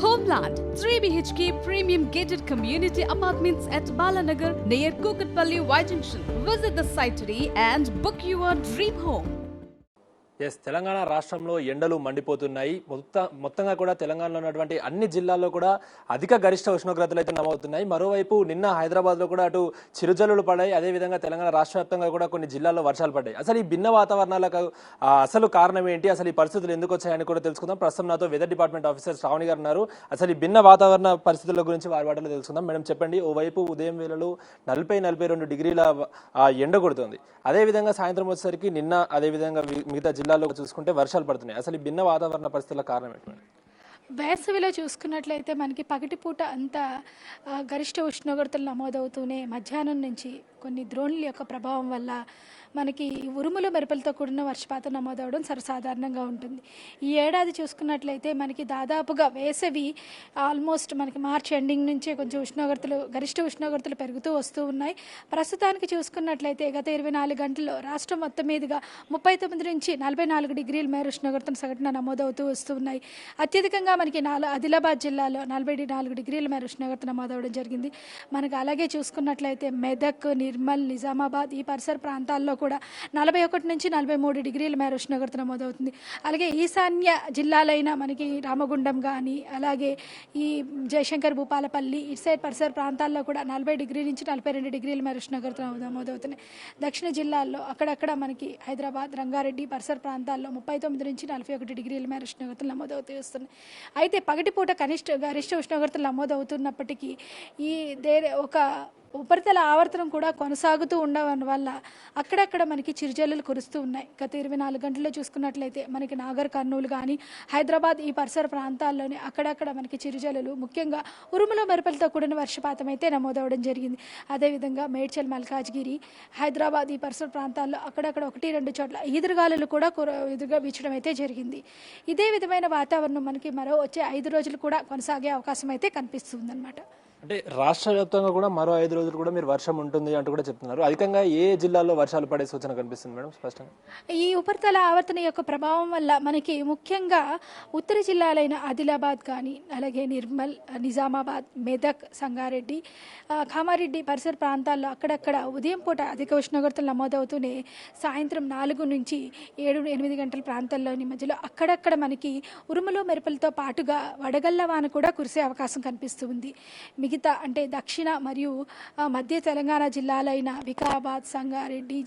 Homeland 3 BHK premium gated community apartments at Balanagar near Kukatpalli Y Junction. Visit the site today and book your dream home. Telangana రాష్ట్రంలో ఎండలు మండిపోతున్నాయి. మొత్తంగా కూడా తెలంగాణలో ఉన్నటువంటి అన్ని జిల్లాల్లో కూడా అధిక గరిష్ట ఉష్ణోగ్రతలు అయితే నమోదుతున్నాయి. మరోవైపు నిన్న హైదరాబాద్లో కూడా అటు చిరుజల్లులు పడ్డాయి. అదేవిధంగా తెలంగాణ రాష్ట్ర వ్యాప్తంగా కూడా కొన్ని జిల్లాల్లో వర్షాలు పడ్డాయి. అసలు ఈ భిన్న వాతావరణాలకు అసలు కారణం ఏంటి, అసలు ఈ పరిస్థితులు ఎందుకు వచ్చాయని కూడా తెలుసుకుందాం. ప్రస్తుతం నాతో వెదర్ డిపార్ట్మెంట్ ఆఫీసర్ శ్రావణి గారు ఉన్నారు. అసలు ఈ భిన్న వాతావరణ పరిస్థితుల గురించి వారి వాటిలో తెలుసుకుందాం. మేడం చెప్పండి, ఓవైపు ఉదయం వేళలో 40-42 డిగ్రీల ఎండ కొడుతుంది. అదేవిధంగా సాయంత్రం వచ్చేసరికి నిన్న అదేవిధంగా మిగతా జిల్లాలో చూసుకుంటే వర్షాలు పడుతున్నాయి. అసలు ఈ భిన్న వాతావరణ పరిస్థితుల కారణం ఏంటి? వేసవిలో చూసుకున్నట్లయితే మనకి పగటిపూట అంత గరిష్ట ఉష్ణోగ్రతలు నమోదవుతూనే మధ్యాహ్నం నుంచి కొన్ని ద్రోణుల యొక్క ప్రభావం వల్ల మనకి ఉరుములు మెరుపులతో కూడిన వర్షపాతం నమోదవడం సర్వసాధారణంగా ఉంటుంది. ఈ ఏడాది చూసుకున్నట్లయితే మనకి దాదాపుగా వేసవి ఆల్మోస్ట్ మనకి మార్చ్ ఎండింగ్ నుంచే కొంచెం గరిష్ట ఉష్ణోగ్రతలు పెరుగుతూ వస్తూ ఉన్నాయి. ప్రస్తుతానికి చూసుకున్నట్లయితే గత 24 గంటల్లో రాష్ట్రం మొత్తం మీదుగా 39 నుంచి 44 డిగ్రీల మేర ఉష్ణోగ్రతలు సగటున నమోదవుతూ వస్తూ ఉన్నాయి. అత్యధికంగా మనకి ఆదిలాబాద్ జిల్లాలో 44 డిగ్రీల మేర ఉష్ణోగ్రత నమోదవడం జరిగింది. మనకి అలాగే చూసుకున్నట్లయితే మెదక్, నిర్మల్, నిజామాబాద్ ఈ పరిసర ప్రాంతాల్లో కూడా 41 నుంచి 43 డిగ్రీల మేర ఉష్ణోగ్రత నమోదవుతుంది. అలాగే ఈశాన్య జిల్లాలైన మనకి రామగుండం కానీ అలాగే ఈ జయశంకర్, భూపాలపల్లి ఇటు సైడ్ పరిసర ప్రాంతాల్లో కూడా 40 డిగ్రీ నుంచి 42 డిగ్రీల మేర ఉష్ణోగ్రత నమోదవుతున్నాయి. దక్షిణ జిల్లాల్లో అక్కడక్కడ మనకి హైదరాబాద్, రంగారెడ్డి పరిసర ప్రాంతాల్లో 39 నుంచి 41 డిగ్రీల మేర ఉష్ణోగ్రతలు నమోదవుతూ వస్తున్నాయి. అయితే పగటిపూట గరిష్ట ఉష్ణోగ్రతలు నమోదవుతున్నప్పటికీ ఒక ఉపరితల ఆవర్తనం కూడా కొనసాగుతూ ఉండడం వల్ల అక్కడక్కడ మనకి చిరుజల్లులు కురుస్తూ ఉన్నాయి. గత 24 గంటల్లో చూసుకున్నట్లయితే మనకి నాగర్ కర్నూలు కానీ హైదరాబాద్ ఈ పరిసర ప్రాంతాల్లోనే అక్కడక్కడ మనకి చిరుజల్లులు, ముఖ్యంగా ఉరుముల మెరుపులతో కూడిన వర్షపాతం అయితే నమోదవడం జరిగింది. అదేవిధంగా మేడ్చల్, మల్కాజ్గిరి, హైదరాబాద్ ఈ పరిసర ప్రాంతాల్లో అక్కడక్కడ 1-2 చోట్ల ఈదురుగాలులు కూడా ఎదురుగా వీచడం అయితే జరిగింది. ఇదే విధమైన వాతావరణం మనకి మరో వచ్చే 5 రోజులు కూడా కొనసాగే అవకాశం అయితే కనిపిస్తుందన్నమాట. అంటే రాష్ట్ర వ్యాప్తంగా కూడా మరో 5 రోజులు కూడా మీరు వర్షం ఉంటుంది అంటూ కూడా చెప్తున్నారు. అధికంగా ఏ జిల్లాల్లో వర్షాలు పడే సూచన కనిపిస్తుంది మేడం స్పష్టంగా? ఈ ఉపరితల ఆవర్తన యొక్క ప్రభావం వల్ల మనకి ముఖ్యంగా ఉత్తర జిల్లాలైన ఆదిలాబాద్ కానీ అలాగే నిర్మల్, నిజామాబాద్, మెదక్, సంగారెడ్డి, కామారెడ్డి పరిసర ప్రాంతాల్లో అక్కడక్కడ ఉదయం పూట అధిక ఉష్ణోగ్రతలు నమోదవుతూనే సాయంత్రం 4 నుంచి 7-8 గంటల ప్రాంతాల్లోని మధ్యలో అక్కడక్కడ మనకి ఉరుములు మెరుపులతో పాటుగా వడగళ్ల వాన కూడా కురిసే అవకాశం కనిపిస్తుంది. మిగతా అంటే దక్షిణ మరియు మధ్య తెలంగాణ జిల్లాలైన వికారాబాద్, సంగారెడ్డి,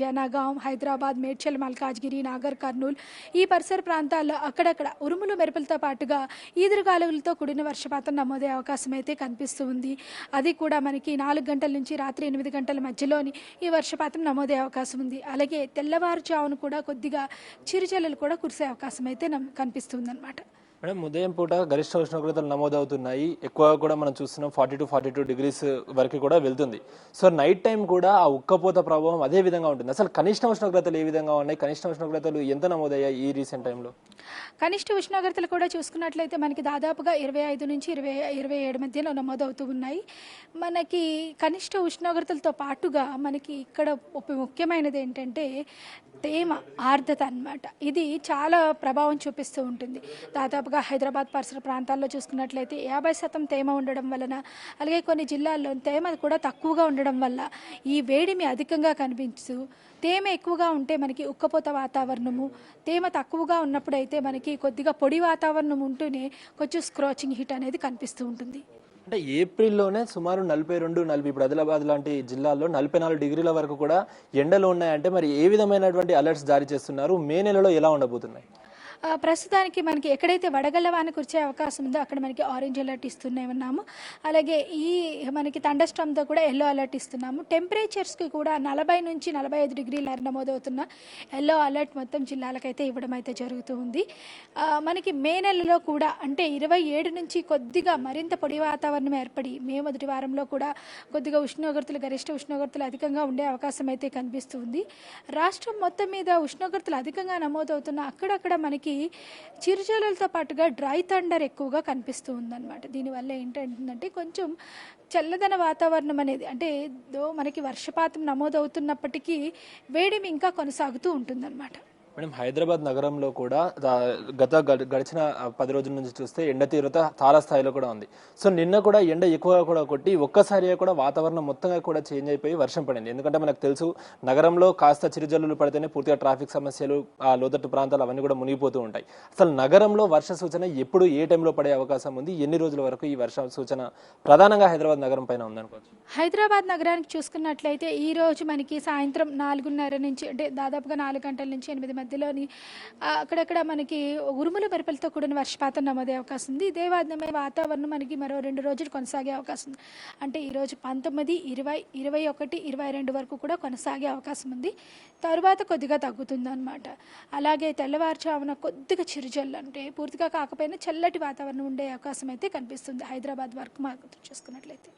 జనగాం, హైదరాబాద్, మేడ్చల్, మల్కాజ్గిరి, నాగర్ కర్నూల్ ఈ పరిసర ప్రాంతాల్లో అక్కడక్కడ ఉరుములు మెరుపులతో పాటుగా ఈదురుగాలులతో కూడిన వర్షపాతం నమోదే అవకాశం అయితే కనిపిస్తూ ఉంది. అది కూడా మనకి 4 గంటల నుంచి రాత్రి 8 గంటల మధ్యలోని ఈ వర్షపాతం నమోదే అవకాశం ఉంది. అలాగే తెల్లవారుజామును కూడా కొద్దిగా చిరుజల్లులు కూడా కురిసే అవకాశం అయితే కనిపిస్తుంది అన్నమాట. మేడం, ఉదయం పూట గరిష్ట ఉష్ణోగ్రతలు నమోదవుతున్నాయి. ఎక్కువగా కూడా మనం చూస్తున్నాం 40-42 డిగ్రీస్ వరకు కూడా వెళ్తుంది. సో నైట్ టైం కూడా ఆ ఉక్కపోత ప్రభావం అదే విధంగా ఉంటుంది. అసలు కనిష్ట ఉష్ణోగ్రతలు ఏ విధంగా ఉన్నాయి? కనిష్ట ఉష్ణోగ్రతలు ఎంత నమోదయ్యాయి ఈ రీసెంట్ టైంలో? కనిష్ట ఉష్ణోగ్రతలు కూడా చూసుకున్నట్లయితే మనకి దాదాపుగా 25 నుంచి 27 మధ్యలో నమోదవుతూ ఉన్నాయి. మనకి కనిష్ట ఉష్ణోగ్రతలతో పాటుగా మనకి ఇక్కడ ముఖ్యమైనది ఏంటంటే తేమ, ఆర్ద్రత అన్నమాట. ఇది చాలా ప్రభావం చూపిస్తూ ఉంటుంది. దాదాపుగా హైదరాబాద్ పరిసర ప్రాంతాల్లో చూసుకున్నట్లయితే 50% తేమ ఉండడం వలన, అలాగే కొన్ని జిల్లాల్లో తేమ కూడా తక్కువగా ఉండడం వల్ల ఈ వేడిమి అధికంగా కనిపిస్తూ, తేమ ఎక్కువగా ఉంటే మనకి ఉక్కపోత వాతావరణము, తేమ తక్కువగా ఉన్నప్పుడు అయితే మనకి కొద్దిగా పొడి వాతావరణం ఉంటూనే కొంచెం స్క్రాచింగ్ హీట్ అనేది కనిపిస్తూ ఉంటుంది. అంటే ఏప్రిల్లోనే సుమారు 42-40 ఇప్పుడు ఆదిలాబాద్ లాంటి జిల్లాల్లో 44 డిగ్రీల వరకు కూడా ఎండలు ఉన్నాయంటే మరి ఏ విధమైనటువంటి అలర్ట్స్ జారీ చేస్తున్నారు? మే నెలలో ఎలా ఉండబోతున్నాయి? ప్రస్తుతానికి మనకి ఎక్కడైతే వడగళ్ల వాన కురిసే అవకాశం ఉందో అక్కడ మనకి ఆరెంజ్ అలర్ట్ ఇస్తూనే ఉన్నాము. అలాగే ఈ మనకి థండర్ స్టార్మ్తో కూడా ఎల్లో అలర్ట్ ఇస్తున్నాము. టెంపరేచర్స్కి కూడా 40 నుంచి 45 డిగ్రీల నమోదవుతున్న ఎల్లో అలర్ట్ మొత్తం జిల్లాలకైతే ఇవ్వడం అయితే జరుగుతూ ఉంది. మనకి మే నెలలో కూడా అంటే 27 నుంచి కొద్దిగా మరింత పొడి వాతావరణం ఏర్పడి మే మొదటి వారంలో కూడా కొద్దిగా గరిష్ట ఉష్ణోగ్రతలు అధికంగా ఉండే అవకాశం అయితే కనిపిస్తుంది. రాష్ట్రం మొత్తం మీద ఉష్ణోగ్రతలు అధికంగా నమోదవుతున్న అక్కడక్కడ మనకి చిరుజల్లులతో పాటుగా డ్రై థండర్ ఎక్కువగా కనిపిస్తూ ఉందన్నమాట. దీనివల్ల ఏంటంటే కొంచెం చల్లదన వాతావరణం అనేది అంటే మనకి వర్షపాతం నమోదవుతున్నప్పటికీ వేడిమి ఇంకా కొనసాగుతూ ఉంటుందన్నమాట. మేడం, హైదరాబాద్ నగరంలో కూడా గడిచిన 10 రోజుల నుంచి చూస్తే ఎండ తీవ్రత చాలా స్థాయిలో కూడా ఉంది. సో నిన్న కూడా ఎండ ఎక్కువగా కూడా కొట్టి ఒక్కసారిగా కూడా వాతావరణం మొత్తంగా కూడా చేంజ్ అయిపోయి వర్షం పడింది. ఎందుకంటే మనకు తెలుసు నగరంలో కాస్త చిరుజల్లులు పడితేనే పూర్తిగా ట్రాఫిక్ సమస్యలు, ఆ లోతట్టు ప్రాంతాలు అవన్నీ కూడా మునిగిపోతూ ఉంటాయి. అసలు నగరంలో వర్ష సూచన ఎప్పుడు ఏ టైంలో పడే అవకాశం ఉంది, ఎన్ని రోజుల వరకు ఈ వర్ష సూచన ప్రధానంగా హైదరాబాద్ నగరం పైన ఉందనుకోవచ్చు? హైదరాబాద్ నగరానికి చూసుకున్నట్లయితే ఈ రోజు మనకి సాయంత్రం 4:30 నుంచి అంటే దాదాపుగా 4 గంటల నుంచి 8 మధ్యలోని అక్కడక్కడ మనకి ఉరుములు మెరుపులతో కూడిన వర్షపాతం నమోదే అవకాశం ఉంది. ఇదే వాతావరణం మనకి మరో 2 రోజులు కొనసాగే అవకాశం ఉంది. అంటే ఈరోజు 19, 20, 21, 22 వరకు కూడా కొనసాగే అవకాశం ఉంది. తర్వాత కొద్దిగా తగ్గుతుంది అనమాట. అలాగే తెల్లవారుజామున కొద్దిగా చిరుజల్లు, అంటే పూర్తిగా కాకపోయినా చల్లటి వాతావరణం ఉండే అవకాశం అయితే కనిపిస్తుంది హైదరాబాద్ వరకు మాకు చూసుకున్నట్లయితే.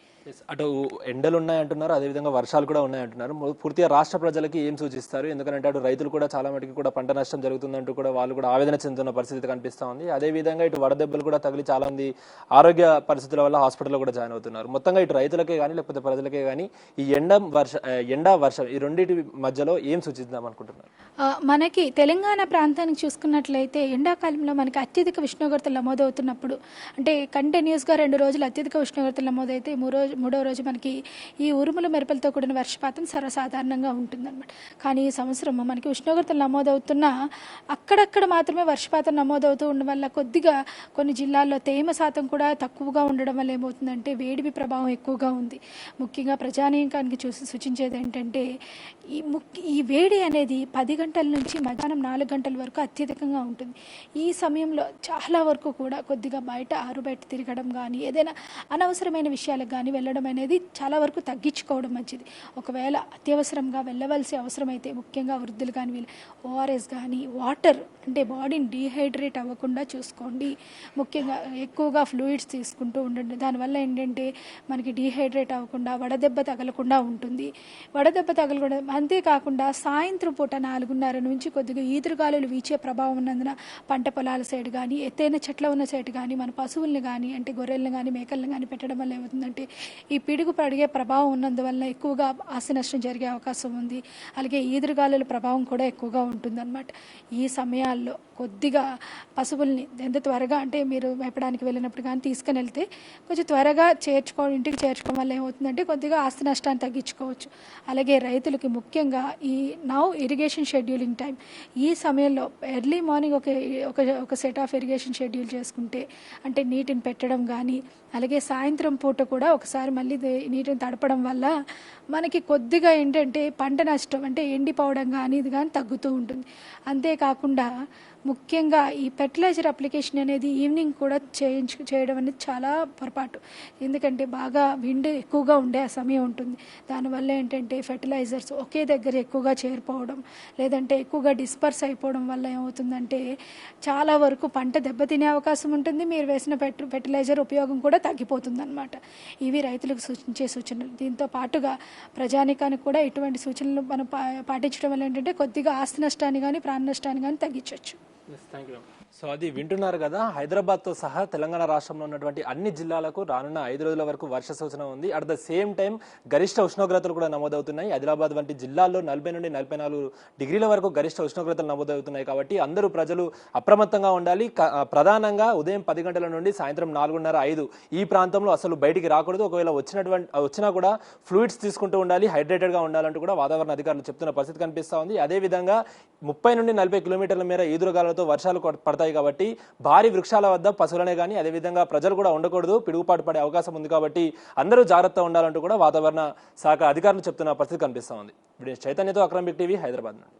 అటు ఎండలు ఉన్నాయంటున్నారు, అదేవిధంగా వర్షాలు కూడా ఉన్నాయంటున్నారు. పూర్తిగా రాష్ట్ర ప్రజలకి ఏం సూచిస్తారు? ఎందుకంటే అటు రైతులు కూడా చాలా మటుకు కూడా పంట నష్టం జరుగుతుందంటూ కూడా వాళ్ళు కూడా ఆవేదన చెందుతున్న పరిస్థితి కనిపిస్తూ ఉంది. అదేవిధంగా ఇటు వడదెబ్బలు కూడా తగిలి చాలా మంది ఆరోగ్య పరిస్థితుల వల్ల హాస్పిటల్లో కూడా జాయిన్ అవుతున్నారు. మొత్తంగా ఇటు రైతులకే కానీ లేకపోతే ప్రజలకే కానీ ఈ ఎండ వర్షం ఈ రెండింటి మధ్యలో ఏం సూచిద్దాం అనుకుంటున్నారు? మనకి తెలంగాణ ప్రాంతానికి చూసుకున్నట్లయితే ఎండాకాలంలో మనకి అత్యధిక ఉష్ణోగ్రతలు నమోదవుతున్నప్పుడు, అంటే కంటిన్యూస్గా 2 రోజులు అత్యధిక ఉష్ణోగ్రతలు నమోదైతే మూడో రోజు మనకి ఈ ఉరుములు మెరుపులతో కూడిన వర్షపాతం సర్వసాధారణంగా ఉంటుందన్నమాట. కానీ ఈ సంవత్సరం మనకి ఉష్ణోగ్రతలు నమోదవుతున్నా అక్కడక్కడ మాత్రమే వర్షపాతం నమోదవుతూ ఉండడం వల్ల కొద్దిగా కొన్ని జిల్లాల్లో తేమ శాతం కూడా తక్కువగా ఉండడం వల్ల ఏమవుతుందంటే వేడిమి ప్రభావం ఎక్కువగా ఉంది. ముఖ్యంగా ప్రజానీకానికి సూచించేది ఏంటంటే ఈ వేడి అనేది 10 గంటల నుంచి మధ్యాహ్నం 4 గంటల వరకు అత్యధికంగా ఉంటుంది. ఈ సమయంలో చాలా వరకు కూడా కొద్దిగా ఆరుబయట తిరగడం కానీ ఏదైనా అనవసరమైన విషయాలకు కానీ వెళ్ళడం అనేది చాలా వరకు తగ్గించుకోవడం మంచిది. ఒకవేళ అత్యవసరంగా వెళ్ళవలసి అవసరమైతే ముఖ్యంగా వృద్ధులు కానీ వీళ్ళు ఓఆర్ఎస్ కానీ వాటర్, అంటే బాడీని డీహైడ్రేట్ అవ్వకుండా చూసుకోండి. ముఖ్యంగా ఎక్కువగా ఫ్లూయిడ్స్ తీసుకుంటూ ఉండండి. దానివల్ల ఏంటంటే మనకి డీహైడ్రేట్ అవ్వకుండా వడదెబ్బ తగలకుండా ఉంటుంది. వడదెబ్బ తగలకుండా అంతేకాకుండా సాయంత్రం పూట 4:30 నుంచి కొద్దిగా ఈదురుగాలులు వీచే ప్రభావం ఉన్నందున పంట పొలాల సైడ్ కానీ ఎత్తైన చెట్ల ఉన్న సైడ్ కానీ మన పశువుల్ని కానీ అంటే గొర్రెలను కానీ మేకలను కానీ పెట్టడం వల్ల ఏమవుతుందంటే ఈ పిడుగు పడిగే ప్రభావం ఉన్నందువల్ల ఎక్కువగా ఆస్తి నష్టం జరిగే అవకాశం ఉంది. అలాగే ఈదురుగాలుల ప్రభావం కూడా ఎక్కువగా ఉంటుందన్నమాట. ఈ సమయాల్లో కొద్దిగా పశువుల్ని ఎంత త్వరగా, అంటే మీరు మేపడానికి వెళ్ళినప్పుడు కానీ తీసుకుని వెళ్తే కొంచెం త్వరగా ఇంటికి చేర్చుకోవడం వల్ల ఏమవుతుందంటే కొద్దిగా ఆస్తి నష్టాన్ని తగ్గించుకోవచ్చు. అలాగే రైతులకి ముఖ్యంగా ఈ ఇరిగేషన్ షెడ్యూలింగ్ టైం, ఈ సమయంలో ఎర్లీ మార్నింగ్ ఒక సెట్ ఆఫ్ ఇరిగేషన్ షెడ్యూల్ చేసుకుంటే, అంటే నీటిని పెట్టడం కానీ అలాగే సాయంత్రం పూట కూడా ఒకసారి మళ్ళీ నీటిని తడపడం వల్ల మనకి కొద్దిగా ఏంటంటే పంట నష్టం, అంటే ఎండిపోవడం కానీ ఇది కానీ తగ్గుతూ ఉంటుంది. అంతేకాకుండా ముఖ్యంగా ఈ ఫెర్టిలైజర్ అప్లికేషన్ అనేది ఈవినింగ్ కూడా చేయడం అనేది చాలా పొరపాటు. ఎందుకంటే బాగా విండ్ ఎక్కువగా ఉండే ఆ సమయం ఉంటుంది. దానివల్ల ఏంటంటే ఫెర్టిలైజర్స్ ఒకే దగ్గర ఎక్కువగా చేరిపోవడం లేదంటే ఎక్కువగా డిస్పర్స్ అయిపోవడం వల్ల ఏమవుతుందంటే చాలా వరకు పంట దెబ్బతినే అవకాశం ఉంటుంది. మీరు వేసిన ఫెర్టిలైజర్ ఉపయోగం కూడా తగ్గిపోతుంది అన్నమాట. ఇవి రైతులకు సూచించే సూచనలు. దీంతో పాటుగా ప్రజానికానికి కూడా ఇటువంటి సూచనలు మనం పాటించడం వల్ల ఏంటంటే కొద్దిగా ఆస్తి నష్టాన్ని కానీ ప్రాణ నష్టాన్ని కానీ తగ్గించవచ్చు. సో అది వింటున్నారు కదా, హైదరాబాద్తో సహా తెలంగాణ రాష్ట్రంలో ఉన్నటువంటి అన్ని జిల్లాలకు రానున్న 5 రోజుల వరకు వర్ష సూచన ఉంది. అట్ ద సేమ్ టైం గరిష్ట ఉష్ణోగ్రతలు కూడా నమోదవుతున్నాయి. ఆదిలాబాద్ వంటి జిల్లాల్లో 40 నుండి 44 డిగ్రీల వరకు గరిష్ట ఉష్ణోగ్రతలు నమోదవుతున్నాయి. కాబట్టి అందరూ ప్రజలు అప్రమత్తంగా ఉండాలి. ప్రధానంగా ఉదయం 10 గంటల నుండి సాయంత్రం 4:30, 5 ఈ ప్రాంతంలో అసలు బయటికి రాకూడదు. ఒకవేళ వచ్చినా కూడా ఫ్లూయిడ్స్ తీసుకుంటూ ఉండాలి, హైడ్రేటెడ్గా ఉండాలంటూ కూడా వాతావరణ అధికారులు చెప్తున్న పరిస్థితి కనిపిస్తూ ఉంది. అదేవిధంగా 30 నుండి 40 కిలోమీటర్ల మేర ఈదురుగాలతో వర్షాలు పడతాయి. కాబట్టి భారీ వృక్షాల వద్ద పశువులనే కానీ అదేవిధంగా ప్రజలు కూడా ఉండకూడదు, పిడుగుపాటు పడే అవకాశం ఉంది. కాబట్టి అందరూ జాగ్రత్తగా ఉండాలంటూ కూడా వాతావరణ శాఖ అధికారులు చెప్తున్న పరిస్థితి కనిపిస్తూ ఉంది. చైతన్యతో అక్రమ్ బిగ్ టీవీ, హైదరాబాద్ నుండి.